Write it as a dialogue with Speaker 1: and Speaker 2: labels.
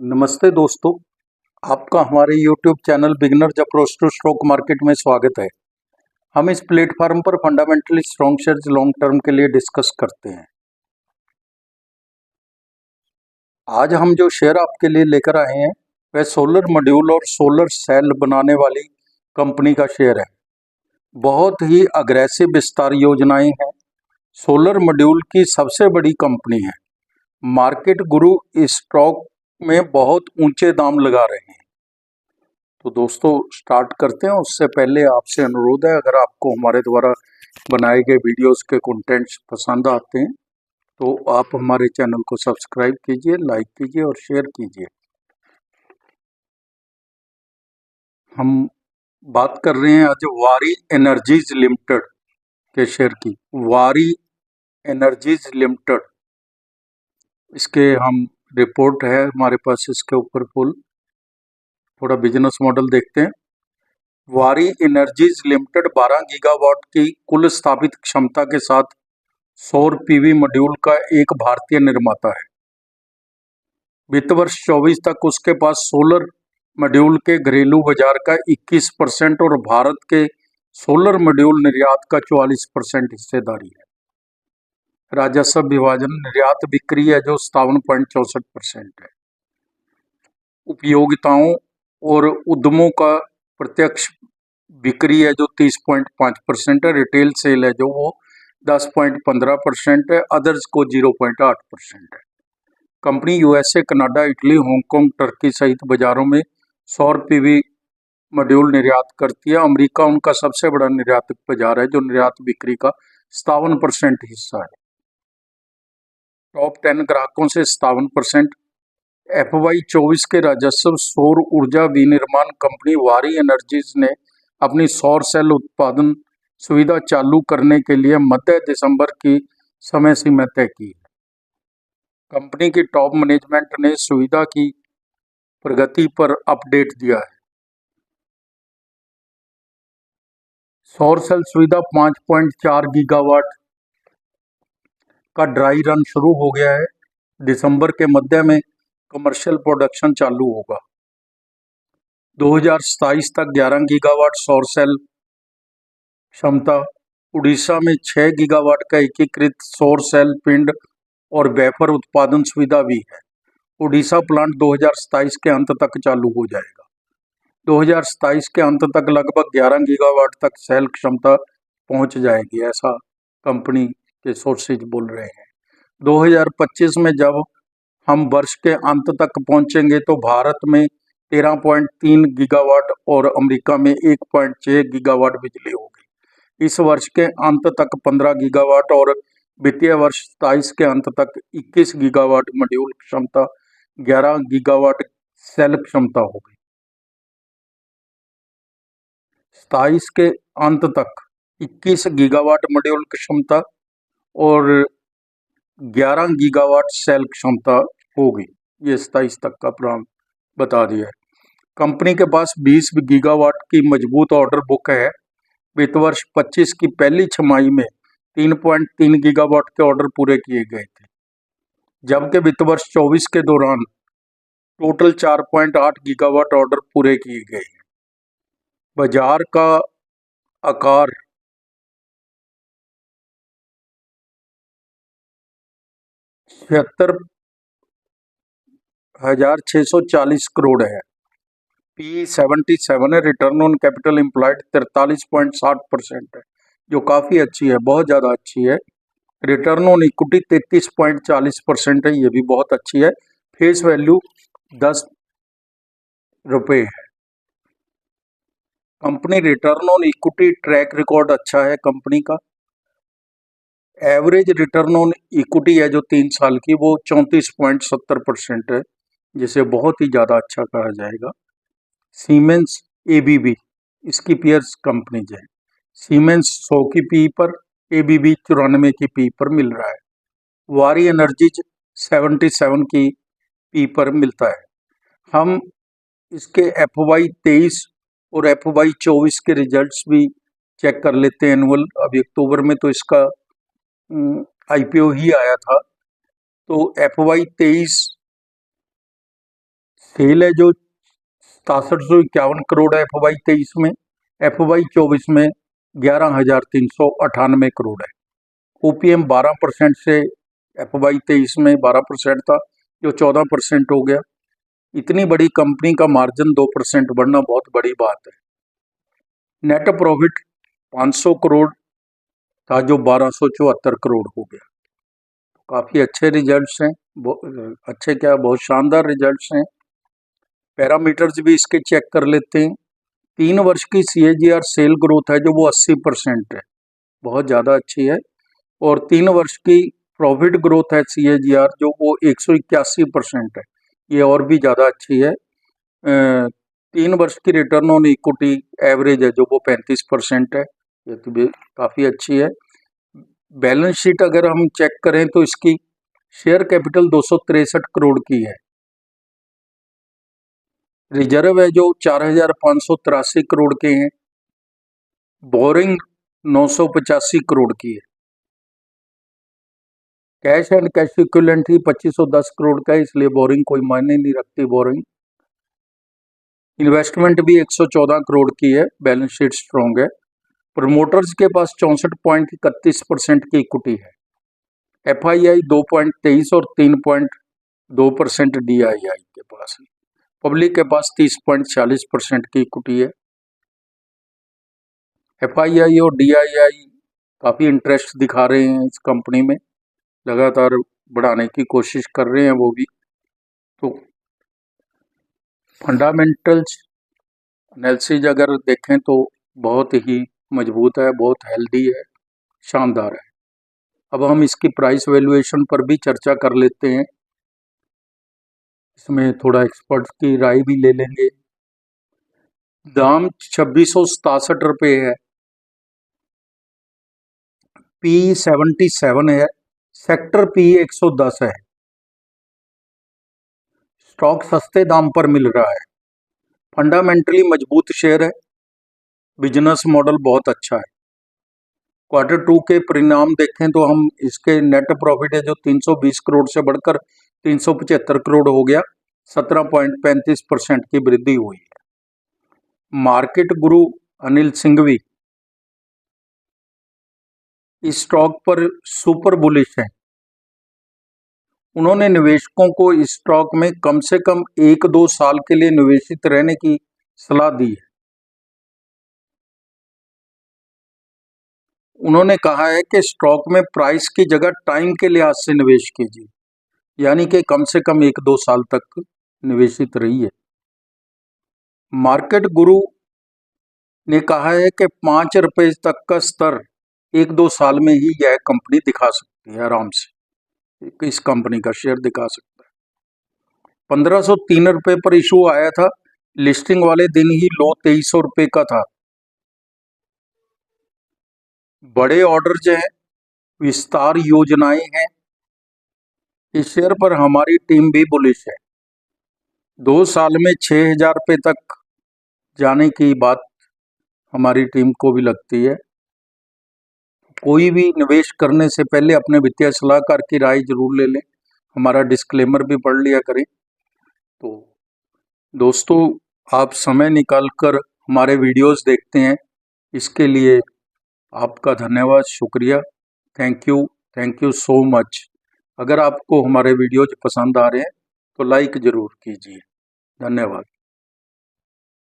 Speaker 1: नमस्ते दोस्तों, आपका हमारे YouTube channel beginners approach to stock market में स्वागत है। हम इस प्लेटफॉर्म पर fundamentally strong shares long term के लिए डिस्कस करते हैं। आज हम जो शेयर आपके लिए लेकर आए हैं वह सोलर मॉड्यूल और सोलर सेल बनाने वाली कंपनी का शेयर है। बहुत ही अग्रेसिव विस्तार योजनाएं हैं। सोलर मॉड्यूल की सबसे बड़ी कंपनी है। मार्केट गुरु इस स्टॉक में बहुत ऊंचे दाम लगा रहे हैं। तो दोस्तों स्टार्ट करते हैं। उससे पहले आपसे अनुरोध है, अगर आपको हमारे द्वारा बनाए गए वीडियोस के कंटेंट्स पसंद आते हैं तो आप हमारे चैनल को सब्सक्राइब कीजिए, लाइक कीजिए और शेयर कीजिए। हम बात कर रहे हैं आज वारी एनर्जीज लिमिटेड के शेयर की। वारी एनर्जीज लिमिटेड, इसके हम रिपोर्ट है हमारे पास, इसके ऊपर फुल थोड़ा बिजनेस मॉडल देखते हैं। वारी एनर्जीज लिमिटेड 12 गीगावाट की कुल स्थापित क्षमता के साथ सौर पीवी मॉड्यूल का एक भारतीय निर्माता है। वित्त वर्ष 24 तक उसके पास सोलर मॉड्यूल के घरेलू बाजार का 21% और भारत के सोलर मॉड्यूल निर्यात का 44% हिस्सेदारी है। राजस्व विभाजन निर्यात बिक्री है जो 57.64% है। उपयोगिताओं और उद्यमों का प्रत्यक्ष बिक्री है जो 30.5% है। रिटेल सेल है जो वो 10.15% है। अदर्स को 0.8% है। Company USA, Canada, Italy, Hong Kong, Turkey सहित बाजारों में सौर पीवी मॉड्यूल निर्यात करती है। अमेरिका उनका सबसे बड़ा निर्यातक बाजार है जो निर्यात बिक्री का 57% हिस्सा है। टॉप 10 ग्राहकों से 57%। FY 24 के राजस्व। सौर ऊर्जा विनिर्माण कंपनी वारी एनर्जीज ने अपनी सौर सेल उत्पादन सुविधा चालू करने के लिए मध्य दिसंबर की समय सीमा तय की है। कंपनी की टॉप मैनेजमेंट ने सुविधा की प्रगति पर अपडेट दिया है। सौर सेल सुविधा 5.4 गीगावाट का ड्राई रन शुरू हो गया है। दिसंबर के मध्य में कमर्शियल प्रोडक्शन चालू होगा। 2027 तक 11 गीगावाट सौर सेल क्षमता। उड़ीसा में 6 गीगावाट का एकीकृत सौर सेल पिंड और वेफर उत्पादन सुविधा भी है। उड़ीसा प्लांट 2027 के अंत तक चालू हो जाएगा। 2027 के अंत तक लगभग 11 गीगावाट तक सेल क्षमता पहुंच जाएगी, ऐसा कंपनी के सोर्सेज बोल रहे हैं। 2025 में जब हम वर्ष के अंत तक पहुंचेंगे तो भारत में 13.3 गीगावाट और अमेरिका में 1.6 गीगावाट बिजली होगी। इस वर्ष के अंत तक 15 गीगावाट और वित्तीय वर्ष 27 के अंत तक 21 गीगावाट मॉड्यूल क्षमता, 11 गीगावाट सेल क्षमता होगी। 27 के अंत तक 21 गीगावाट मॉड्यूल क्षमता और 11 गीगावाट सेल क्षमता होगी। ये 27 तक का प्लान बता दिया है। कंपनी के पास 20 गीगावाट की मजबूत ऑर्डर बुक है। वित्त वर्ष 25 की पहली छमाही में 3.3 गीगावाट के ऑर्डर पूरे किए गए थे, जबकि वित्त वर्ष 24 के दौरान टोटल 4.8 गीगावाट ऑर्डर पूरे किए गए हैं। बाजार का आकार 76,640 करोड़ है। P 77 है। रिटर्न ऑन कैपिटल एम्प्लॉयड 43.60% है, जो काफ़ी अच्छी है, बहुत ज़्यादा अच्छी है। रिटर्न ऑन इक्विटी 33.40% है, ये भी बहुत अच्छी है। फेस वैल्यू 10 रुपये है। Company return on equity track record अच्छा है कंपनी का। एवरेज रिटर्न ऑन इक्विटी है जो 3 साल की, वो 34.70% है, जिसे बहुत ही ज़्यादा अच्छा कहा जाएगा। सीमेंस ABB इसकी पीयर्स कंपनीज है। सीमेंस 100 की पी पर, ABB 94 की पी पर मिल रहा है। वारी एनर्जीज 77 की पी पर मिलता है। हम इसके FY 23 और FY 24 के रिजल्ट्स भी चेक कर लेते हैं एनुअल। अभी अक्टूबर में तो इसका IPO ही आया था, तो FY 23 सेल है जो 6751 करोड़ है FY23 में, FY24 में 11,398 करोड़ है। OPM 12% से FY23 में 12% था, जो 14% हो गया। इतनी बड़ी कंपनी का मार्जिन 2% बढ़ना बहुत बड़ी बात है। नेट प्रॉफिट 500 करोड़ था, जो 1274 करोड़ हो गया। काफ़ी अच्छे रिजल्ट्स हैं, बहुत शानदार रिजल्ट्स हैं। पैरामीटर्स भी इसके चेक कर लेते हैं। 3 वर्ष की CAGR सेल ग्रोथ है जो वो 80% है, बहुत ज़्यादा अच्छी है। और 3 वर्ष की प्रॉफिट ग्रोथ है CAGR जो वो 181% है, ये और भी ज़्यादा अच्छी है। 3 वर्ष की रिटर्न ऑन इक्विटी एवरेज है जो वो 35% है, ये तो भी काफ़ी अच्छी है। बैलेंस शीट अगर हम चेक करें तो इसकी शेयर कैपिटल 263 करोड़ की है। रिजर्व है जो 4,583 करोड़ के हैं। बोरिंग 985 करोड़ की है। कैश एंड कैश इक्विवेलेंट ही 2510 करोड़ का है, इसलिए बोरिंग कोई मायने नहीं रखती बोरिंग। इन्वेस्टमेंट भी 114 करोड़ की है, बैलेंस शीट स्ट्रॉन्ग है। प्रमोटर्स के पास 64.31% की इक्विटी है। FII 2.23 और 3.2% DII के पास है। पब्लिक के पास 30.40% की इक्विटी है। FII और DII काफ़ी इंटरेस्ट दिखा रहे हैं इस कंपनी में, लगातार बढ़ाने की कोशिश कर रहे हैं वो भी। तो फंडामेंटल्स एनालिसिस अगर देखें तो बहुत ही मजबूत है, बहुत हेल्दी है, शानदार है। अब हम इसकी प्राइस वैल्यूएशन पर भी चर्चा कर लेते हैं, इसमें थोड़ा एक्सपर्ट की राय भी ले लेंगे। दाम 2667 रुपये है, P 77 है, सेक्टर P 110 है। स्टॉक सस्ते दाम पर मिल रहा है, फंडामेंटली मजबूत शेयर है, बिजनेस मॉडल बहुत अच्छा है। Q2 के परिणाम देखें तो हम इसके नेट प्रॉफिट है जो 320 करोड़ से बढ़कर 375 करोड़ हो गया, 17.35% की वृद्धि हुई है। मार्केट गुरु अनिल सिंघवी इस स्टॉक पर सुपर बुलिश है। उन्होंने निवेशकों को इस स्टॉक में कम से कम 1-2 साल के लिए निवेशित रहने की सलाह दी है। उन्होंने कहा है कि स्टॉक में प्राइस की जगह टाइम के लिहाज से निवेश कीजिए, यानी कि कम से कम 1-2 साल तक निवेशित रहिए। मार्केट गुरु ने कहा है कि 5 रुपये तक का स्तर 1-2 साल में ही यह कंपनी दिखा सकती है, आराम से इस कंपनी का शेयर दिखा सकता है। 1503 रुपये पर इशू आया था, लिस्टिंग वाले दिन ही लो 2300 रुपये का था। बड़े ऑर्डर जो हैं, विस्तार योजनाएं हैं, इस शेयर पर हमारी टीम भी बुलिश है। 2 साल में 6,000 रुपये तक जाने की बात हमारी टीम को भी लगती है। कोई भी निवेश करने से पहले अपने वित्तीय सलाहकार की राय जरूर ले लें, हमारा डिस्क्लेमर भी पढ़ लिया करें। तो दोस्तों, आप समय निकालकर हमारे वीडियोस देखते हैं, इसके लिए आपका धन्यवाद, शुक्रिया। Thank you so much. अगर आपको हमारे वीडियोज पसंद आ रहे हैं तो लाइक ज़रूर कीजिए। धन्यवाद।